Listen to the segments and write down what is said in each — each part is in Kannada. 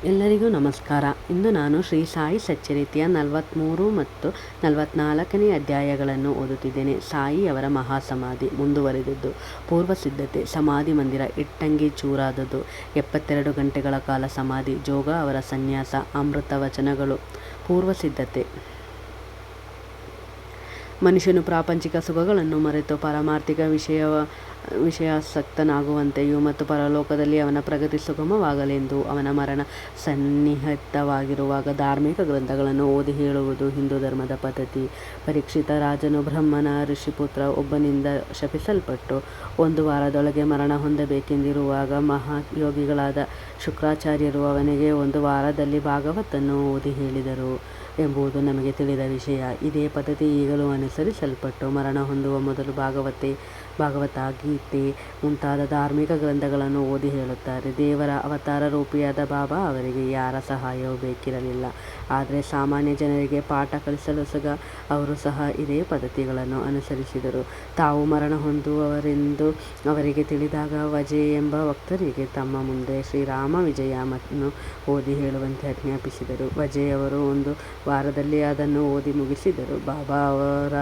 ಎಲ್ಲರಿಗೂ ನಮಸ್ಕಾರ. ಇಂದು ನಾನು ಶ್ರೀ ಸಾಯಿ ಸಚ್ಚರಿತೆಯ 43 ಮತ್ತು 44ನೇ ಅಧ್ಯಾಯಗಳನ್ನು ಓದುತ್ತಿದ್ದೇನೆ. ಸಾಯಿ ಅವರ ಮಹಾಸಮಾಧಿ ಮುಂದುವರೆದದ್ದು. ಪೂರ್ವ ಸಿದ್ಧತೆ. ಸಮಾಧಿ ಮಂದಿರ ಇಟ್ಟಂಗಿ ಚೂರಾದದ್ದು. 72 ಗಂಟೆಗಳ ಕಾಲ ಸಮಾಧಿ. ಜೋಗ ಅವರ ಸನ್ಯಾಸ. ಅಮೃತ ವಚನಗಳು. ಪೂರ್ವ ಸಿದ್ಧತೆ. ಮನುಷ್ಯನು ಪ್ರಾಪಂಚಿಕ ಸುಖಗಳನ್ನು ಮರೆತು ಪಾರಮಾರ್ಥಿಕ ವಿಷಯಾಸಕ್ತನಾಗುವಂತೆಯೂ ಮತ್ತು ಪರಲೋಕದಲ್ಲಿ ಅವನ ಪ್ರಗತಿ ಸುಗಮವಾಗಲೆಂದು ಅವನ ಮರಣ ಸನ್ನಿಹಿತವಾಗಿರುವಾಗ ಧಾರ್ಮಿಕ ಗ್ರಂಥಗಳನ್ನು ಓದಿ ಹೇಳುವುದು ಹಿಂದೂ ಧರ್ಮದ ಪದ್ಧತಿ. ಪರೀಕ್ಷಿತ ರಾಜನು ಬ್ರಹ್ಮನ ಋಷಿಪುತ್ರ ಒಬ್ಬನಿಂದ ಶಪಿಸಲ್ಪಟ್ಟು 1 ವಾರದೊಳಗೆ ಮರಣ ಹೊಂದಬೇಕೆಂದಿರುವಾಗ ಮಹಾಯೋಗಿಗಳಾದ ಶುಕ್ರಾಚಾರ್ಯರು ಅವನಿಗೆ 1 ವಾರದಲ್ಲಿ ಭಾಗವತನ್ನು ಓದಿ ಹೇಳಿದರು ಎಂಬುದು ನಮಗೆ ತಿಳಿದ ವಿಷಯ. ಇದೇ ಪದ್ಧತಿ ಈಗಲೂ ಅನುಸರಿಸಲ್ಪಟ್ಟು ಮರಣ ಹೊಂದುವ ಮೊದಲು ಭಾಗವತ, ಗೀತೆ ಮುಂತಾದ ಧಾರ್ಮಿಕ ಗ್ರಂಥಗಳನ್ನು ಓದಿ ಹೇಳುತ್ತಾರೆ. ದೇವರ ಅವತಾರ ರೂಪಿಯಾದ ಬಾಬಾ ಅವರಿಗೆ ಯಾರ ಸಹಾಯವೂ ಬೇಕಿರಲಿಲ್ಲ. ಆದರೆ ಸಾಮಾನ್ಯ ಜನರಿಗೆ ಪಾಠ ಕಲಿಸಲು ಅವರು ಸಹ ಇದೇ ಪದ್ಧತಿಗಳನ್ನು ಅನುಸರಿಸಿದರು. ತಾವು ಮರಣ ಹೊಂದುವವರೆಂದು ಅವರಿಗೆ ತಿಳಿದಾಗ ವಜೆ ಎಂಬ ವಕ್ತರಿಗೆ ತಮ್ಮ ಮುಂದೆ ಶ್ರೀರಾಮ ವಿಜಯವನ್ನು ಓದಿ ಹೇಳುವಂತೆ ಆಜ್ಞಾಪಿಸಿದರು. ವಜೆಯವರು 1 ವಾರದಲ್ಲಿ ಅದನ್ನು ಓದಿ ಮುಗಿಸಿದರು. ಬಾಬಾ ಅವರ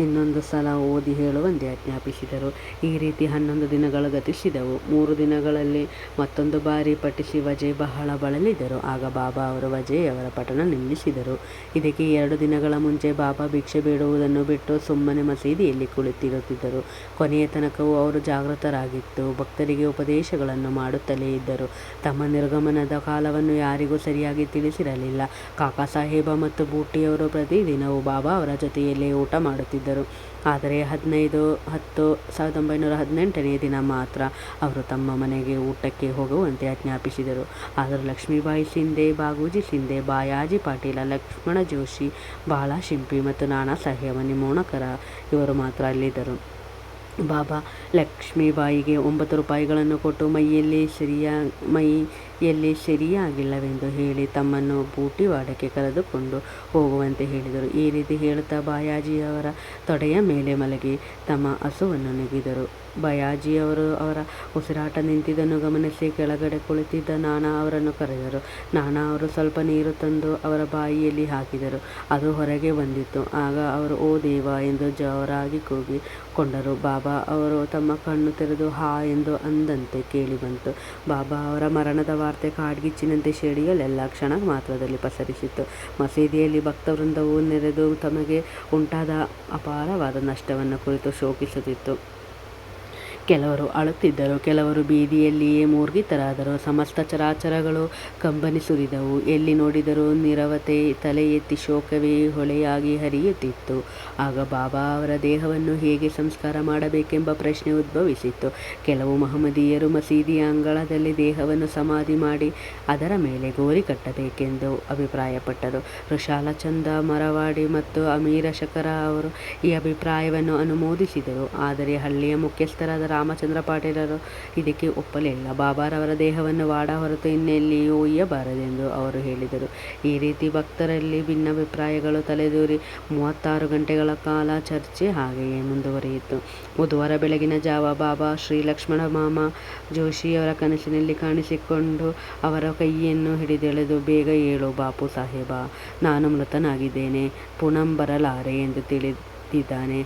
ಇನ್ನೊಂದು ಸಲ ಓದಿ ಹೇಳುವಂತೆ ಆಜ್ಞಾಪಿಸಿದರು. ಈ ರೀತಿ 11 ದಿನಗಳು ಗತಿಸಿದವು. 3 ದಿನಗಳಲ್ಲಿ ಮತ್ತೊಂದು ಬಾರಿ ಪಠಿಸಿ ವಜೆ ಬಹಳ ಬಳಲಿದರು. ಆಗ ಬಾಬಾ ಅವರು ವಜೆಯವರ ಪಠಣ ನಿಲ್ಲಿಸಿದರು. ಇದಕ್ಕೆ 2 ದಿನಗಳ ಮುಂಚೆ ಬಾಬಾ ಭಿಕ್ಷೆ ಬೇಡುವುದನ್ನು ಬಿಟ್ಟು ಸುಮ್ಮನೆ ಮಸೀದಿಯಲ್ಲಿ ಕುಳಿತಿರುತ್ತಿದ್ದರು. ಕೊನೆಯ ತನಕವೂ ಅವರು ಜಾಗೃತರಾಗಿದ್ದು ಭಕ್ತರಿಗೆ ಉಪದೇಶಗಳನ್ನು ಮಾಡುತ್ತಲೇ ಇದ್ದರು. ತಮ್ಮ ನಿರ್ಗಮನದ ಕಾಲವನ್ನು ಯಾರಿಗೂ ಸರಿಯಾಗಿ ತಿಳಿಸಿರಲಿಲ್ಲ. ಕಾಕಾ ಸಾಹೇಬ ಮತ್ತು ಬೂಟಿಯವರು ಪ್ರತಿದಿನವೂ ಬಾಬಾ ಅವರ ಜೊತೆಯಲ್ಲೇ ಊಟ ಮಾಡುತ್ತಿದ್ದರು. ಆದರೆ 15/10/1918ನೇ ದಿನ ಮಾತ್ರ ಅವರು ತಮ್ಮ ಮನೆಗೆ ಊಟಕ್ಕೆ ಹೋಗುವಂತೆ ಆಜ್ಞಾಪಿಸಿದರು. ಆದರೂ ಲಕ್ಷ್ಮೀಬಾಯಿ ಶಿಂದೆ, ಬಾಗೂಜಿ ಶಿಂದೆ, ಬಾಯಾಜಿ ಪಾಟೀಲ, ಲಕ್ಷ್ಮಣ ಜೋಶಿ, ಬಾಳಾ ಶಿಂಪಿ ಮತ್ತು ನಾನಾ ಸಾಹೇಬ ನಿಮೋಣಕರ ಇವರು ಮಾತ್ರ ಅಲ್ಲಿದ್ದರು. ಬಾಬಾ ಲಕ್ಷ್ಮೀಬಾಯಿಗೆ 9 ರೂಪಾಯಿಗಳನ್ನು ಕೊಟ್ಟು ಮೈಯಲ್ಲಿ ಸರಿಯಾಗಿಲ್ಲವೆಂದು ಹೇಳಿ ತಮ್ಮನ್ನು ಬೂಟಿವಾಡಕ್ಕೆ ಕರೆದುಕೊಂಡು ಹೋಗುವಂತೆ ಹೇಳಿದರು. ಈ ರೀತಿ ಹೇಳುತ್ತಾ ಬಾಯಾಜಿಯವರ ತೊಡೆಯ ಮೇಲೆ ಮಲಗಿ ತಮ್ಮ ಹಸುವನ್ನು ನೆಗೆದರು. ಬಾಯಾಜಿಯವರು ಅವರ ಉಸಿರಾಟ ನಿಂತಿದ್ದನ್ನು ಗಮನಿಸಿ ಕೆಳಗಡೆ ಕುಳಿತಿದ್ದ ನಾನಾ ಅವರನ್ನು ಕರೆದರು. ನಾನಾ ಅವರು ಸ್ವಲ್ಪ ನೀರು ತಂದು ಅವರ ಬಾಯಿಯಲ್ಲಿ ಹಾಕಿದರು. ಅದು ಹೊರಗೆ ಬಂದಿತ್ತು. ಆಗ ಅವರು ಓ ದೇವ ಎಂದು ಜೋರಾಗಿ ಕೂಗಿಕೊಂಡರು. ಬಾಬಾ ಅವರು ತಮ್ಮ ಕಣ್ಣು ತೆರೆದು ಹಾ ಎಂದು ಅಂದಂತೆ ಕೇಳಿಬಂತು. ಬಾಬಾ ಅವರ ಮರಣದ ವಾರ್ತೆ ಕಾಡ್ಗಿಚ್ಚಿನಂತೆ ಶಿರಡಿಯಲ್ಲೆಲ್ಲ ಕ್ಷಣ ಮಾತ್ರದಲ್ಲಿ ಪಸರಿಸಿತು. ಮಸೀದಿಯಲ್ಲಿ ಭಕ್ತವೃಂದವು ನೆರೆದು ತಮಗೆ ಉಂಟಾದ ಅಪಾರವಾದ ನಷ್ಟವನ್ನು ಕುರಿತು ಶೋಕಿಸುತ್ತಿತ್ತು. ಕೆಲವರು ಅಳುತ್ತಿದ್ದರು, ಕೆಲವರು ಬೀದಿಯಲ್ಲಿಯೇ ಮೂರ್ಛಿತರಾದರು. ಸಮಸ್ತ ಚರಾಚರಗಳು ಕಂಬನಿ ಸುರಿದವು. ಎಲ್ಲಿ ನೋಡಿದರೂ ನೀರವತೆ, ತಲೆ ಎತ್ತಿ ಶೋಕವೇ ಹೊಳೆಯಾಗಿ ಹರಿಯುತ್ತಿತ್ತು. ಆಗ ಬಾಬಾ ಅವರ ದೇಹವನ್ನು ಹೇಗೆ ಸಂಸ್ಕಾರ ಮಾಡಬೇಕೆಂಬ ಪ್ರಶ್ನೆ ಉದ್ಭವಿಸಿತು. ಕೆಲವು ಮಹಮ್ಮದೀಯರು ಮಸೀದಿಯ ಅಂಗಳದಲ್ಲಿ ದೇಹವನ್ನು ಸಮಾಧಿ ಮಾಡಿ ಅದರ ಮೇಲೆ ಗೋರಿ ಕಟ್ಟಬೇಕೆಂದು ಅಭಿಪ್ರಾಯಪಟ್ಟರು. ಋಷಾಲಚಂದ ಮರವಾಡಿ ಮತ್ತು ಅಮೀರ ಶಕರ ಅವರು ಈ ಅಭಿಪ್ರಾಯವನ್ನು ಅನುಮೋದಿಸಿದರು. ಆದರೆ ಹಳ್ಳಿಯ ಮುಖ್ಯಸ್ಥರಾದ ರಾಮಚಂದ್ರ ಪಾಟೀಲರು ಇದಕ್ಕೆ ಒಪ್ಪಲಿಲ್ಲ. ಬಾಬಾರವರ ದೇಹವನ್ನು ವಾಡ ಹೊರತು ಇನ್ನೆಲ್ಲಿಯೂ ಒಯ್ಯಬಾರದೆಂದು ಅವರು ಹೇಳಿದರು. ಈ ರೀತಿ ಭಕ್ತರಲ್ಲಿ ಭಿನ್ನಾಭಿಪ್ರಾಯಗಳು ತಲೆದೂರಿ 36 ಗಂಟೆಗಳ ಕಾಲ ಚರ್ಚೆ ಹಾಗೆಯೇ ಮುಂದುವರಿಯಿತು. ಬುಧವಾರ ಬೆಳಗಿನ ಜಾವ ಬಾಬಾ ಶ್ರೀ ಲಕ್ಷ್ಮಣ ಮಾಮ ಜೋಶಿಯವರ ಕನಸಿನಲ್ಲಿ ಕಾಣಿಸಿಕೊಂಡು ಅವರ ಕೈಯನ್ನು ಹಿಡಿದೆಳೆದು ಬೇಗ ಏಳು ಬಾಪು ಸಾಹೇಬ, ನಾನು ಮೃತನಾಗಿದ್ದೇನೆ, ಪುನಃ ಬರಲಾರೆ ಎಂದು ತಿಳಿದಿದ್ದಾನೆ.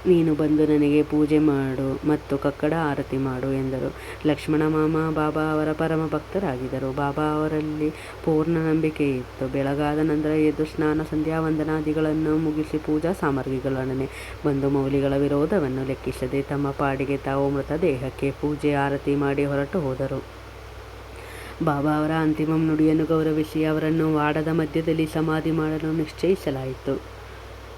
ನೀನು ಬಂದು ನನಗೆ ಪೂಜೆ ಮಾಡು ಮತ್ತು ಕಕ್ಕಡ ಆರತಿ ಮಾಡು ಎಂದರು. ಲಕ್ಷ್ಮಣ ಮಾಮ ಬಾಬಾ ಅವರ ಪರಮ ಭಕ್ತರಾಗಿದ್ದರು. ಬಾಬಾ ಅವರಲ್ಲಿ ಪೂರ್ಣ ನಂಬಿಕೆ ಇತ್ತು. ಬೆಳಗಾದ ನಂತರ ಎದ್ದು ಸ್ನಾನ ಸಂಧ್ಯಾವಂದನಾದಿಗಳನ್ನು ಮುಗಿಸಿ ಪೂಜಾ ಸಾಮಗ್ರಿಗಳೊಡನೆ ಬಂದು ಮೌಲಿಗಳ ವಿರೋಧವನ್ನು ಲೆಕ್ಕಿಸದೆ ತಮ್ಮ ಪಾಡಿಗೆ ತಾವು ಮೃತದೇಹಕ್ಕೆ ಪೂಜೆ ಆರತಿ ಮಾಡಿ ಹೊರಟು ಹೋದರು. ಬಾಬಾ ಅವರ ಅಂತಿಮ ನುಡಿಯನ್ನು ಗೌರವಿಸಿ ಅವರನ್ನು ವಾಡದ ಮಧ್ಯದಲ್ಲಿ ಸಮಾಧಿ ಮಾಡಲು ನಿಶ್ಚಯಿಸಲಾಯಿತು.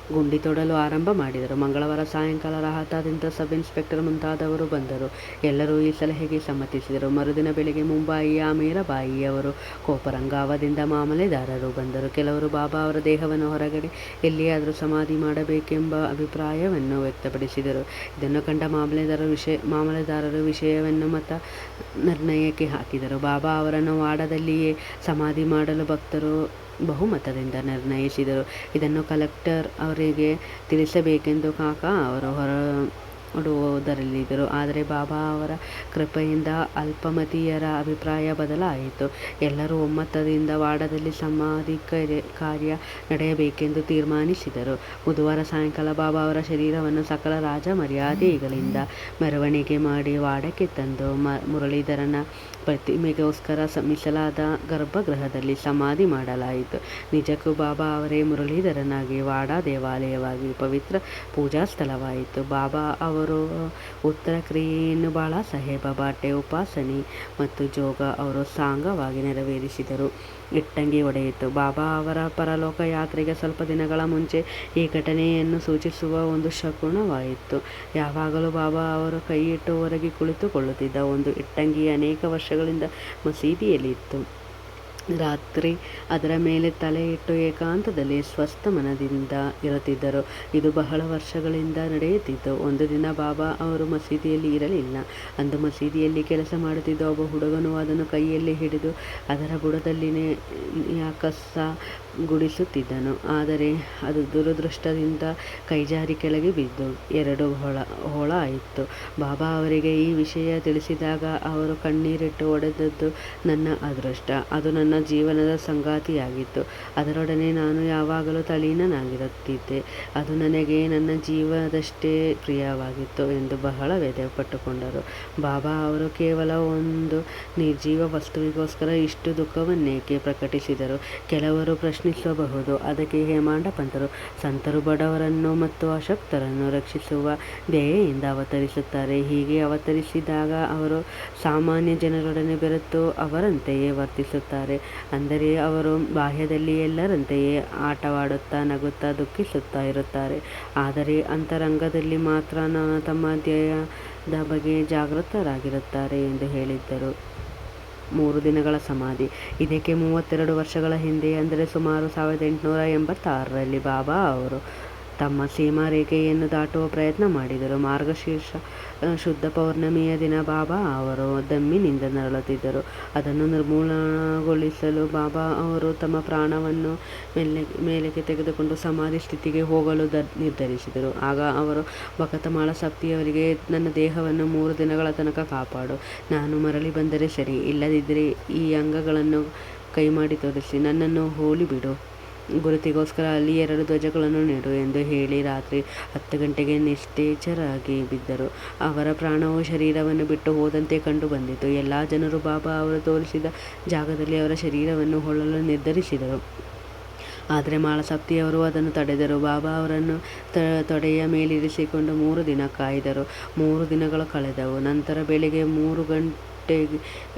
ಗುಂಡಿ ತೊಡಲು ಆರಂಭ ಮಾಡಿದರು. ಮಂಗಳವಾರ ಸಾಯಂಕಾಲ ರಹತಾದಿಂದ ಸಬ್ ಇನ್ಸ್ಪೆಕ್ಟರ್ ಮುಂತಾದವರು ಬಂದರು. ಎಲ್ಲರೂ ಈ ಸಲಹೆಗೆ ಸಮ್ಮತಿಸಿದರು. ಮರುದಿನ ಬೆಳಿಗ್ಗೆ ಮುಂಬಾಯಿಯ ಅಮೀರಬಾಯಿಯವರು, ಕೋಪರಂಗಾವದಿಂದ ಮಾಮಲೆದಾರರು ಬಂದರು. ಕೆಲವರು ಬಾಬಾ ಅವರ ದೇಹವನ್ನು ಹೊರಗಡೆ ಎಲ್ಲಿಯಾದರೂ ಸಮಾಧಿ ಮಾಡಬೇಕೆಂಬ ಅಭಿಪ್ರಾಯವನ್ನು ವ್ಯಕ್ತಪಡಿಸಿದರು. ಇದನ್ನು ಕಂಡ ಮಾಮಲೆದಾರರು ವಿಷಯವನ್ನು ಮತ ನಿರ್ಣಯಕ್ಕೆ ಹಾಕಿದರು. ಬಾಬಾ ಅವರನ್ನು ವಾಡದಲ್ಲಿಯೇ ಸಮಾಧಿ ಮಾಡಲು ಭಕ್ತರು ಬಹುಮತದಿಂದ ನಿರ್ಣಯಿಸಿದರು. ಇದನ್ನು ಕಲೆಕ್ಟರ್ ಅವರಿಗೆ ತಿಳಿಸಬೇಕೆಂದು ಕಾಕಾ ಅವರು ಕೊಡುವುದರಲ್ಲಿದ್ದರು. ಆದರೆ ಬಾಬಾ ಅವರ ಕೃಪೆಯಿಂದ ಅಲ್ಪಮತೀಯರ ಅಭಿಪ್ರಾಯ ಬದಲಾಯಿತು. ಎಲ್ಲರೂ ಒಮ್ಮತದಿಂದ ವಾಡದಲ್ಲಿ ಸಮಾಧಿ ಕಾರ್ಯ ನಡೆಯಬೇಕೆಂದು ತೀರ್ಮಾನಿಸಿದರು. ಬುಧವಾರ ಸಾಯಂಕಾಲ ಬಾಬಾ ಅವರ ಶರೀರವನ್ನು ಸಕಲ ರಾಜ ಮರ್ಯಾದೆಗಳಿಂದ ಮೆರವಣಿಗೆ ಮಾಡಿ ವಾಡಕ್ಕೆ ತಂದು ಮುರಳೀಧರನ ಪ್ರತಿಮೆಗೋಸ್ಕರ ಮೀಸಲಾದ ಗರ್ಭಗೃಹದಲ್ಲಿ ಸಮಾಧಿ ಮಾಡಲಾಯಿತು. ನಿಜಕ್ಕೂ ಬಾಬಾ ಅವರೇ ಮುರಳೀಧರನಾಗಿ ವಾಡಾ ದೇವಾಲಯವಾಗಿ ಪವಿತ್ರ ಪೂಜಾ ಸ್ಥಳವಾಯಿತು. ಬಾಬಾ ಅವರು ಉತ್ತರ ಕ್ರಿಯೆಯನ್ನು ಬಾಳಾ ಸಾಹೇಬ ಬಾಟೆ ಉಪಾಸನೆ ಮತ್ತು ಜೋಗ ಅವರು ಸಾಂಗವಾಗಿ ನೆರವೇರಿಸಿದರು. ಇಟ್ಟಂಗಿ ಒಡೆಯಿತು. ಬಾಬಾ ಅವರ ಪರಲೋಕ ಯಾತ್ರೆಗೆ ಸ್ವಲ್ಪ ದಿನಗಳ ಮುಂಚೆ ಈ ಘಟನೆಯನ್ನು ಸೂಚಿಸುವ ಒಂದು ಶಕುನವಾಯಿತು. ಯಾವಾಗಲೂ ಬಾಬಾ ಅವರು ಕೈಯಿಟ್ಟು ಹೊರಗೆ ಕುಳಿತುಕೊಳ್ಳುತ್ತಿದ್ದ ಒಂದು ಇಟ್ಟಂಗಿ ಅನೇಕ ವರ್ಷಗಳಿಂದ ಮಸೀದಿಯಲ್ಲಿ ಇತ್ತು. ರಾತ್ರಿ ಅದರ ಮೇಲೆ ತಲೆ ಇಟ್ಟು ಏಕಾಂತದಲ್ಲಿ ಸ್ವಸ್ಥ ಮನದಿಂದ ಇರುತ್ತಿದ್ದರು. ಇದು ಬಹಳ ವರ್ಷಗಳಿಂದ ನಡೆಯುತ್ತಿತ್ತು. ಒಂದು ದಿನ ಬಾಬಾ ಅವರು ಮಸೀದಿಯಲ್ಲಿ ಇರಲಿಲ್ಲ. ಅಂದು ಮಸೀದಿಯಲ್ಲಿ ಕೆಲಸ ಮಾಡುತ್ತಿದ್ದ ಒಬ್ಬ ಹುಡುಗನು ಅದನ್ನು ಕೈಯಲ್ಲಿ ಹಿಡಿದು ಅದರ ಬುಡದಲ್ಲಿ ಕಸ ಗುಡಿಸುತ್ತಿದ್ದನು. ಆದರೆ ಅದು ದುರದೃಷ್ಟದಿಂದ ಕೈಜಾರಿ ಕೆಳಗೆ ಬಿದ್ದು 2 ಹೊಳ ಆಯಿತು. ಬಾಬಾ ಅವರಿಗೆ ಈ ವಿಷಯ ತಿಳಿಸಿದಾಗ ಅವರು ಕಣ್ಣೀರಿಟ್ಟು, ಒಡೆದದ್ದು ನನ್ನ ಅದೃಷ್ಟ, ಅದು ನನ್ನ ಜೀವನದ ಸಂಗಾತಿಯಾಗಿತ್ತು, ಅದರೊಡನೆ ನಾನು ಯಾವಾಗಲೂ ತಲ್ಲೀನನಾಗಿರುತ್ತಿದ್ದೆ, ಅದು ನನಗೆ ನನ್ನ ಜೀವದಷ್ಟೇ ಪ್ರಿಯವಾಗಿತ್ತು ಎಂದು ಬಹಳ ವ್ಯಥೆಪಟ್ಟುಕೊಂಡರು. ಬಾಬಾ ಅವರು ಕೇವಲ ಒಂದು ನಿರ್ಜೀವ ವಸ್ತುವಿಗೋಸ್ಕರ ಇಷ್ಟು ದುಃಖವನ್ನೇಕೆ ಪ್ರಕಟಿಸಿದರು? ಕೆಲವರು ಪ್ರಶ್ನಿಸಬಹುದು, ಅದಕ್ಕೆ ಹೇಮಾಂಡ ಪಂತರು ಸಂತರು ಬಡವರನ್ನು ಮತ್ತು ಅಶಕ್ತರನ್ನು ರಕ್ಷಿಸುವ ದಯೆಯಿಂದ ಅವತರಿಸುತ್ತಾರೆ. ಹೀಗೆ ಅವತರಿಸಿದಾಗ ಅವರು ಸಾಮಾನ್ಯ ಜನರೊಡನೆ ಬೆರೆತು ಅವರಂತೆಯೇ ವರ್ತಿಸುತ್ತಾರೆ. ಅಂದರೆ ಅವರು ಬಾಹ್ಯದಲ್ಲಿ ಎಲ್ಲರಂತೆಯೇ ಆಟವಾಡುತ್ತಾ, ನಗುತ್ತಾ, ದುಃಖಿಸುತ್ತಾ ಇರುತ್ತಾರೆ. ಆದರೆ ಅಂತರಂಗದಲ್ಲಿ ಮಾತ್ರ ತಮ್ಮ ಧ್ಯೇಯದ ಬಗ್ಗೆ ಜಾಗೃತರಾಗಿರುತ್ತಾರೆ ಎಂದು ಹೇಳಿದ್ದರು. 3 ದಿನಗಳ ಸಮಾಧಿ. ಇದಕ್ಕೆ 32 ವರ್ಷಗಳ ಹಿಂದೆ, ಅಂದರೆ ಸುಮಾರು 1886ರಲ್ಲಿ ಬಾಬಾ ಅವರು ತಮ್ಮ ಸೀಮಾರೇಖೆಯನ್ನು ದಾಟುವ ಪ್ರಯತ್ನ ಮಾಡಿದರು. ಮಾರ್ಗಶೀರ್ಷ ಶುದ್ಧ ಪೌರ್ಣಮಿಯ ದಿನ ಬಾಬಾ ಅವರು ದಮ್ಮಿನಿಂದ ನರಳುತ್ತಿದ್ದರು. ಅದನ್ನು ನಿರ್ಮೂಲಗೊಳಿಸಲು ಬಾಬಾ ಅವರು ತಮ್ಮ ಪ್ರಾಣವನ್ನು ಮೇಲಕ್ಕೆ ತೆಗೆದುಕೊಂಡು ಸಮಾಧಿ ಸ್ಥಿತಿಗೆ ಹೋಗಲು ನಿರ್ಧರಿಸಿದರು. ಆಗ ಅವರು ಭಗತಮಾಳ ಸಪ್ತಿಯವರಿಗೆ, ನನ್ನ ದೇಹವನ್ನು 3 ದಿನಗಳ ತನಕ ಕಾಪಾಡು, ನಾನು ಮರಳಿ ಬಂದರೆ ಸರಿ, ಇಲ್ಲದಿದ್ದರೆ ಈ ಅಂಗಗಳನ್ನು ಕೈಮಾಡಿ ತೋರಿಸಿ ನನ್ನನ್ನು ಹೋಲಿಬಿಡು, ಗುರುತಿಗೋಸ್ಕರ ಅಲ್ಲಿ 2 ಧ್ವಜಗಳನ್ನು ನೆಡು ಎಂದು ಹೇಳಿ ರಾತ್ರಿ 10 ಗಂಟೆಗೆ ನಿಸ್ತೇಜರಾಗಿ ಬಿದ್ದರು. ಅವರ ಪ್ರಾಣವು ಶರೀರವನ್ನು ಬಿಟ್ಟು ಹೋದಂತೆ ಕಂಡು ಬಂದಿತು. ಎಲ್ಲ ಜನರು ಬಾಬಾ ಅವರು ತೋರಿಸಿದ ಜಾಗದಲ್ಲಿ ಅವರ ಶರೀರವನ್ನು ಹೂಳಲು ನಿರ್ಧರಿಸಿದರು. ಆದರೆ ಮಾಳಸಪ್ತಿಯವರು ಅದನ್ನು ತಡೆದರು. ಬಾಬಾ ಅವರನ್ನು ತೊಡೆಯ ಮೇಲಿರಿಸಿಕೊಂಡು 3 ದಿನ ಕಾಯ್ದರು. 3 ದಿನಗಳು ಕಳೆದವು. ನಂತರ ಬೆಳಿಗ್ಗೆ 3 ಗಂಟೆ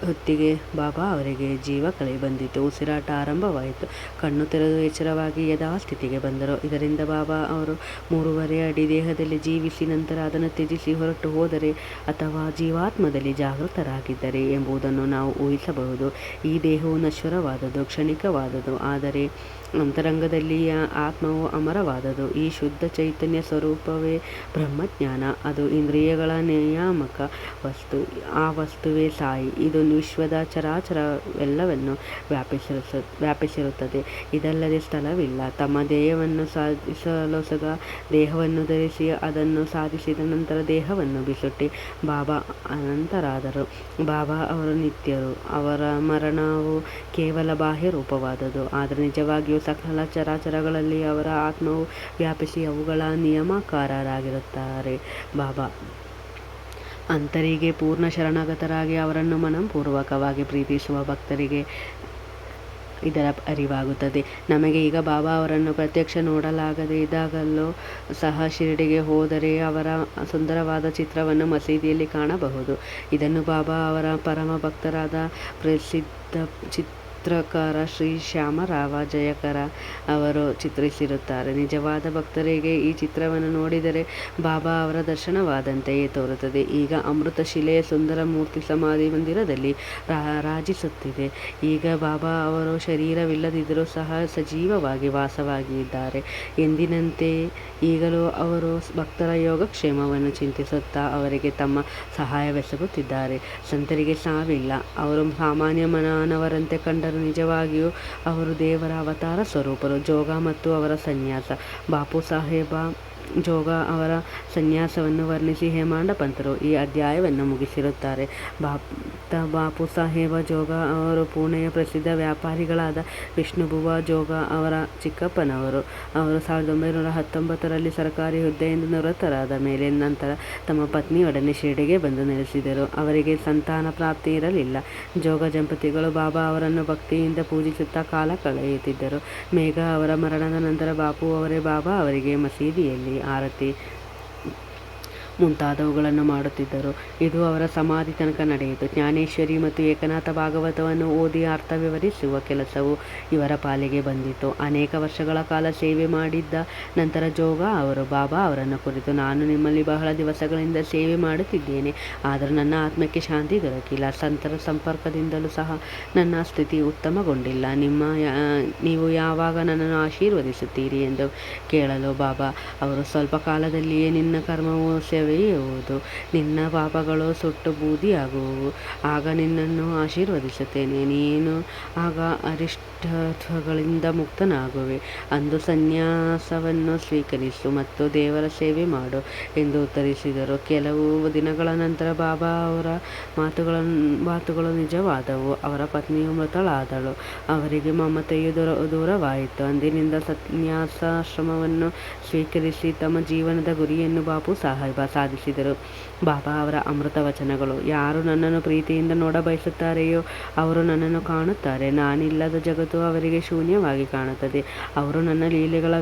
ಹೊತ್ತಿಗೆ ಬಾಬಾ ಅವರಿಗೆ ಜೀವ ಕಳೆ ಬಂದಿತು. ಉಸಿರಾಟ ಆರಂಭವಾಯಿತು. ಕಣ್ಣು ತೆರೆದು ಎಚ್ಚರವಾಗಿ ಯಥಾಸ್ಥಿತಿಗೆ ಬಂದರು. ಇದರಿಂದ ಬಾಬಾ ಅವರು 3.5 ಅಡಿ ದೇಹದಲ್ಲಿ ಜೀವಿಸಿ ನಂತರ ಅದನ್ನು ತ್ಯಜಿಸಿ ಹೊರಟು ಹೋದರೆ ಅಥವಾ ಜೀವಾತ್ಮದಲ್ಲಿ ಜಾಗೃತರಾಗಿದ್ದರೆ ಎಂಬುದನ್ನು ನಾವು ಊಹಿಸಬಹುದು. ಈ ದೇಹವು ನಶ್ವರವಾದದ್ದು, ಕ್ಷಣಿಕವಾದದ್ದು, ಆದರೆ ಅಂತರಂಗದಲ್ಲಿಯ ಆತ್ಮವು ಅಮರವಾದದ್ದು. ಈ ಶುದ್ಧ ಚೈತನ್ಯ ಸ್ವರೂಪವೇ ಬ್ರಹ್ಮಜ್ಞಾನ. ಅದು ಇಂದ್ರಿಯಗಳ ನಿಯಾಮಕ ವಸ್ತು. ಆ ವಸ್ತುವೇ ಸಾಯಿ. ಇದು ವಿಶ್ವದ ಚರಾಚರವೆಲ್ಲವನ್ನು ವ್ಯಾಪಿಸಿರುತ್ತದೆ. ಇದಲ್ಲದೆ ಸ್ಥಳವಿಲ್ಲ. ತಮ್ಮ ಧ್ಯೇಯವನ್ನು ಸಾಧಿಸಲೊಸಗ ದೇಹವನ್ನು ಧರಿಸಿ ಅದನ್ನು ಸಾಧಿಸಿದ ನಂತರ ದೇಹವನ್ನು ಬಿಸುಟ್ಟಿ ಬಾಬಾ ಅನಂತರಾದರು. ಬಾಬಾ ಅವರು ನಿತ್ಯರು. ಅವರ ಮರಣವು ಕೇವಲ ಬಾಹ್ಯ ರೂಪವಾದದ್ದು, ಆದರೆ ನಿಜವಾಗಿಯೂ ಸಕಲ ಚರಾಚರಗಳಲ್ಲಿ ಅವರ ಆತ್ಮವು ವ್ಯಾಪಿಸಿ ಅವುಗಳ ನಿಯಮಕಾರರಾಗಿರುತ್ತಾರೆ. ಬಾಬಾ ಅಂತರಿಗೆ ಪೂರ್ಣ ಶರಣಾಗತರಾಗಿ ಅವರನ್ನು ಮನಪೂರ್ವಕವಾಗಿ ಪ್ರೀತಿಸುವ ಭಕ್ತರಿಗೆ ಇದರ ಅರಿವಾಗುತ್ತದೆ. ನಮಗೆ ಈಗ ಬಾಬಾ ಅವರನ್ನು ಪ್ರತ್ಯಕ್ಷ ನೋಡಲಾಗದೇ ಇದ್ದಾಗಲೂ ಸಹ ಶಿರಡಿಗೆ ಹೋದರೆ ಅವರ ಸುಂದರವಾದ ಚಿತ್ರವನ್ನು ಮಸೀದಿಯಲ್ಲಿ ಕಾಣಬಹುದು. ಇದನ್ನು ಬಾಬಾ ಅವರ ಪರಮ ಭಕ್ತರಾದ ಪ್ರಸಿದ್ಧ ಚಿತ್ರಕಾರ ಶ್ರೀ ಶ್ಯಾಮರಾವ ಜಯಕರ ಅವರು ಚಿತ್ರಿಸಿರುತ್ತಾರೆ. ನಿಜವಾದ ಭಕ್ತರಿಗೆ ಈ ಚಿತ್ರವನ್ನು ನೋಡಿದರೆ ಬಾಬಾ ಅವರ ದರ್ಶನವಾದಂತೆಯೇ ತೋರುತ್ತದೆ. ಈಗ ಅಮೃತ ಶಿಲೆಯ ಸುಂದರ ಮೂರ್ತಿ ಸಮಾಧಿ ಮಂದಿರದಲ್ಲಿ ರಾಜಿಸುತ್ತಿದೆ. ಈಗ ಬಾಬಾ ಅವರು ಶರೀರವಿಲ್ಲದಿದ್ದರೂ ಸಹ ಸಜೀವವಾಗಿ ವಾಸವಾಗಿ ಇದ್ದಾರೆ. ಎಂದಿನಂತೆ ಈಗಲೂ ಅವರು ಭಕ್ತರ ಯೋಗಕ್ಷೇಮವನ್ನು ಚಿಂತಿಸುತ್ತಾ ಅವರಿಗೆ ತಮ್ಮ ಸಹಾಯವೆಸಗುತ್ತಿದ್ದಾರೆ. ಸಂತರಿಗೆ ಸಾವಿಲ್ಲ. ಅವರು ಸಾಮಾನ್ಯ ಮಾನವರಂತೆ ಕಂಡರೂ ನಿಜವಾಗಿಯೂ ಅವರು ದೇವರ ಅವತಾರ ಸ್ವರೂಪರು. ಜೋಗ ಮತ್ತು ಅವರ ಸನ್ಯಾಸ. ಬಾಪು ಸಾಹೇಬ ಜೋಗ ಅವರ ಸನ್ಯಾಸವನ್ನು ವರ್ಣಿಸಿ ಹೇಮಾಂಡ ಪಂತರು ಈ ಅಧ್ಯಾಯವನ್ನು ಮುಗಿಸಿರುತ್ತಾರೆ. ಬಾಪು ಸಾಹೇಬ ಜೋಗ ಅವರು ಪುಣೆಯ ಪ್ರಸಿದ್ಧ ವ್ಯಾಪಾರಿಗಳಾದ ವಿಷ್ಣುಬುವಾ ಜೋಗ ಅವರ ಚಿಕ್ಕಪ್ಪನವರು. ಅವರು 1919ರಲ್ಲಿ ಸರ್ಕಾರಿ ಹುದ್ದೆಯಿಂದ ನಿವೃತ್ತರಾದ ಮೇಲೆ ನಂತರ ತಮ್ಮ ಪತ್ನಿಯೊಡನೆ ಶಿರಡಿಗೆ ಬಂದು ನೆಲೆಸಿದರು. ಅವರಿಗೆ ಸಂತಾನ ಪ್ರಾಪ್ತಿ ಇರಲಿಲ್ಲ. ಜೋಗ ದಂಪತಿಗಳು ಬಾಬಾ ಅವರನ್ನು ಭಕ್ತಿಯಿಂದ ಪೂಜಿಸುತ್ತಾ ಕಾಲ ಕಳೆಯುತ್ತಿದ್ದರು. ಮೇಘ ಅವರ ಮರಣದ ನಂತರ ಬಾಪು ಅವರೇ ಬಾಬಾ ಅವರಿಗೆ ಮಸೀದಿಯಲ್ಲಿ ಆರತಿ ಮುಂತಾದವುಗಳನ್ನು ಮಾಡುತ್ತಿದ್ದರು. ಇದು ಅವರ ಸಮಾಧಿ ತನಕ ನಡೆಯಿತು. ಜ್ಞಾನೇಶ್ವರಿ ಮತ್ತು ಏಕನಾಥ ಭಾಗವತವನ್ನು ಓದಿ ಅರ್ಥ ವಿವರಿಸುವ ಕೆಲಸವು ಇವರ ಪಾಲಿಗೆ ಬಂದಿತು. ಅನೇಕ ವರ್ಷಗಳ ಕಾಲ ಸೇವೆ ಮಾಡಿದ್ದ ನಂತರ ಜೋಗ ಅವರು ಬಾಬಾ ಅವರನ್ನು ಕುರಿತು, ನಾನು ನಿಮ್ಮಲ್ಲಿ ಬಹಳ ದಿವಸಗಳಿಂದ ಸೇವೆ ಮಾಡುತ್ತಿದ್ದೇನೆ, ಆದರೂ ನನ್ನ ಆತ್ಮಕ್ಕೆ ಶಾಂತಿ ದೊರಕಿಲ್ಲ. ಸಂತರ ಸಂಪರ್ಕದಿಂದಲೂ ಸಹ ನನ್ನ ಸ್ಥಿತಿ ಉತ್ತಮಗೊಂಡಿಲ್ಲ. ನೀವು ಯಾವಾಗ ನನ್ನನ್ನು ಆಶೀರ್ವದಿಸುತ್ತೀರಿ ಎಂದು ಕೇಳಲು ಬಾಬಾ ಅವರು, ಸ್ವಲ್ಪ ಕಾಲದಲ್ಲಿಯೇ ನಿನ್ನ ಕರ್ಮವು ಸವೆಯುವುದು, ನಿನ್ನ ಪಾಪಗಳು ಸುಟ್ಟು ಬೂದಿಯಾಗುವವು, ಆಗ ನಿನ್ನನ್ನು ಆಶೀರ್ವದಿಸುತ್ತೇನೆ, ನೀನು ಆಗ ಅರಿಷ್ಟಗಳಿಂದ ಮುಕ್ತನಾಗುವೆ. ಅಂದು ಸನ್ಯಾಸವನ್ನು ಸ್ವೀಕರಿಸು ಮತ್ತು ದೇವರ ಸೇವೆ ಮಾಡು ಎಂದು ಉತ್ತರಿಸಿದರು. ಕೆಲವು ದಿನಗಳ ನಂತರ ಬಾಬಾ ಅವರ ಮಾತುಗಳು ನಿಜವಾದವು. ಅವರ ಪತ್ನಿಯು ಮೃತಳಾದಳು. ಅವರಿಗೆ ಮಮತೆಯು ದೂರವಾಯಿತು. ಅಂದಿನಿಂದ ಸನ್ಯಾಸಾಶ್ರಮವನ್ನು ಸ್ವೀಕರಿಸಿ ತಮ್ಮ ಜೀವನದ ಗುರಿಯನ್ನು ಬಾಪು ಸಾಹೇಬ ಸಾಧಿಸಿದರು. ಬಾಬಾ ಅವರ ಅಮೃತ ವಚನಗಳು, ಯಾರು ನನ್ನನ್ನು ಪ್ರೀತಿಯಿಂದ ನೋಡಬಯಸುತ್ತಾರೆಯೋ ಅವರು ನನ್ನನ್ನು ಕಾಣುತ್ತಾರೆ. ನಾನಿಲ್ಲದ ಜಗತ್ತು ಅವರಿಗೆ ಶೂನ್ಯವಾಗಿ ಕಾಣುತ್ತದೆ. ಅವರು ನನ್ನ ಲೀಲೆಗಳ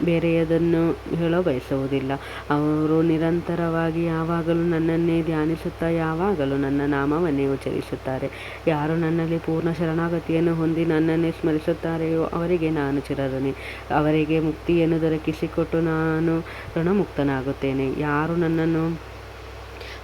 ಬೇರೆಯದನ್ನು ಹೇಳಬಯಸುವುದಿಲ್ಲ. ಅವರು ನಿರಂತರವಾಗಿ ಯಾವಾಗಲೂ ನನ್ನನ್ನೇ ಧ್ಯಾನಿಸುತ್ತಾ ಯಾವಾಗಲೂ ನನ್ನ ನಾಮವನ್ನೇ ಉಚ್ಚರಿಸುತ್ತಾರೆ. ಯಾರು ನನ್ನಲ್ಲಿ ಪೂರ್ಣ ಶರಣಾಗತಿಯನ್ನು ಹೊಂದಿ ನನ್ನನ್ನೇ ಸ್ಮರಿಸುತ್ತಾರೆಯೋ ಅವರಿಗೆ ನಾನು ಚಿರಋಣಿ. ಅವರಿಗೆ ಮುಕ್ತಿಯನ್ನು ದೊರಕಿಸಿಕೊಟ್ಟು ನಾನು ಋಣಮುಕ್ತನಾಗುತ್ತೇನೆ. ಯಾರು ನನ್ನನ್ನು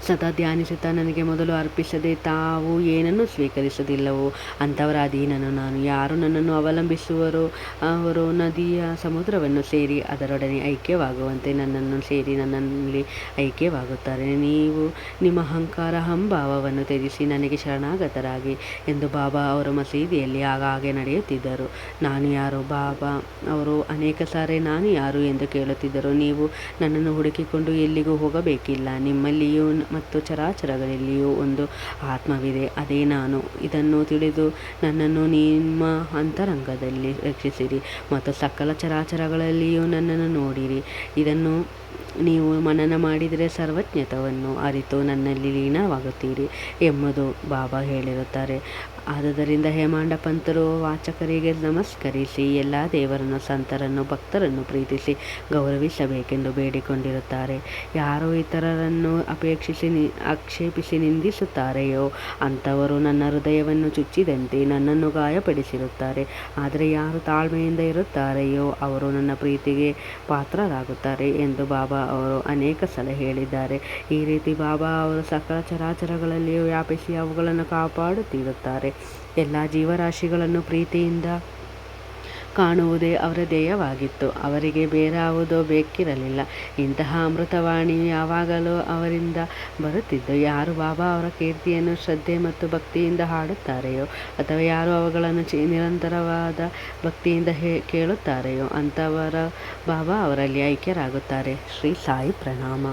ಸದಾ ಧ್ಯಾನಿಸುತ್ತಾ ನನಗೆ ಮೊದಲು ಅರ್ಪಿಸದೆ ತಾವು ಏನನ್ನು ಸ್ವೀಕರಿಸುವುದಿಲ್ಲವೋ ಅಂಥವರ ಅಧೀನನು ನಾನು. ಯಾರು ನನ್ನನ್ನು ಅವಲಂಬಿಸುವರೋ ಅವರು ನದಿಯ ಸಮುದ್ರವನ್ನು ಸೇರಿ ಅದರೊಡನೆ ಐಕ್ಯವಾಗುವಂತೆ ನನ್ನನ್ನು ಸೇರಿ ನನ್ನಲ್ಲಿ ಐಕ್ಯವಾಗುತ್ತಾರೆ. ನೀವು ನಿಮ್ಮ ಅಹಂಕಾರ ಹಂಭಾವವನ್ನು ತ್ಯಜಿಸಿ ನನಗೆ ಶರಣಾಗತರಾಗಿ ಎಂದು ಬಾಬಾ ಅವರು ಮಸೀದಿಯಲ್ಲಿ ಆಗಾಗ್ಗೆ ನಡೆಯುತ್ತಿದ್ದರು. ನಾನು ಯಾರು? ಬಾಬಾ ಅವರು ಅನೇಕ ಸಾರಿ ನಾನು ಯಾರು ಎಂದು ಕೇಳುತ್ತಿದ್ದರು. ನೀವು ನನ್ನನ್ನು ಹುಡುಕಿಕೊಂಡು ಎಲ್ಲಿಗೂ ಹೋಗಬೇಕಿಲ್ಲ. ನಿಮ್ಮಲ್ಲಿಯೂ ಮತ್ತು ಚರಾಚರಗಳಲ್ಲಿಯೂ ಒಂದು ಆತ್ಮವಿದೆ, ಅದೇ ನಾನು. ಇದನ್ನು ತಿಳಿದು ನನ್ನನ್ನು ನಿಮ್ಮ ಅಂತರಂಗದಲ್ಲಿ ರಕ್ಷಿಸಿರಿ ಮತ್ತು ಸಕಲ ಚರಾಚರಗಳಲ್ಲಿಯೂ ನನ್ನನ್ನು ನೋಡಿರಿ. ಇದನ್ನು ನೀವು ಮನನ ಮಾಡಿದರೆ ಸರ್ವಜ್ಞತ್ವವನ್ನು ಅರಿತು ನನ್ನಲ್ಲಿ ಲೀನವಾಗುತ್ತೀರಿ ಎಂಬುದು ಬಾಬಾ ಹೇಳಿರುತ್ತಾರೆ. ಆದುದರಿಂದ ಹೇಮಾಂಡ ಪಂತರು ವಾಚಕರಿಗೆ ನಮಸ್ಕರಿಸಿ ಎಲ್ಲ ದೇವರನ್ನು, ಸಂತರನ್ನು, ಭಕ್ತರನ್ನು ಪ್ರೀತಿಸಿ ಗೌರವಿಸಬೇಕೆಂದು ಬೇಡಿಕೊಂಡಿರುತ್ತಾರೆ. ಯಾರು ಇತರರನ್ನು ಆಕ್ಷೇಪಿಸಿ ನಿಂದಿಸುತ್ತಾರೆಯೋ ಅಂಥವರು ನನ್ನ ಹೃದಯವನ್ನು ಚುಚ್ಚಿದಂತೆ ನನ್ನನ್ನು ಗಾಯಪಡಿಸಿರುತ್ತಾರೆ. ಆದರೆ ಯಾರು ತಾಳ್ಮೆಯಿಂದ ಇರುತ್ತಾರೆಯೋ ಅವರು ನನ್ನ ಪ್ರೀತಿಗೆ ಪಾತ್ರರಾಗುತ್ತಾರೆ ಎಂದು ಬಾಬಾ ಅವರು ಅನೇಕ ಸಲ ಹೇಳಿದ್ದಾರೆ. ಈ ರೀತಿ ಬಾಬಾ ಅವರು ಸಕಲ ಚರಾಚರಗಳಲ್ಲಿಯೂ ವ್ಯಾಪಿಸಿ ಅವುಗಳನ್ನು ಕಾಪಾಡುತ್ತಿರುತ್ತಾರೆ. ಎಲ್ಲ ಜೀವರಾಶಿಗಳನ್ನು ಪ್ರೀತಿಯಿಂದ ಕಾಣುವುದೇ ಅವರ ಧ್ಯೇಯವಾಗಿತ್ತು. ಅವರಿಗೆ ಬೇರಾವುದೋ ಬೇಕಿರಲಿಲ್ಲ. ಇಂತಹ ಅಮೃತವಾಣಿಯು ಯಾವಾಗಲೂ ಅವರಿಂದ ಬರುತ್ತಿದ್ದು, ಯಾರು ಬಾಬಾ ಅವರ ಕೀರ್ತಿಯನ್ನು ಶ್ರದ್ಧೆ ಮತ್ತು ಭಕ್ತಿಯಿಂದ ಹಾಡುತ್ತಾರೆಯೋ ಅಥವಾ ಯಾರು ಅವುಗಳನ್ನು ನಿರಂತರವಾದ ಭಕ್ತಿಯಿಂದ ಕೇಳುತ್ತಾರೆಯೋ ಅಂಥವರು ಬಾಬಾ ಅವರಲ್ಲಿ ಐಕ್ಯರಾಗುತ್ತಾರೆ. ಶ್ರೀ ಸಾಯಿ ಪ್ರಣಾಮ.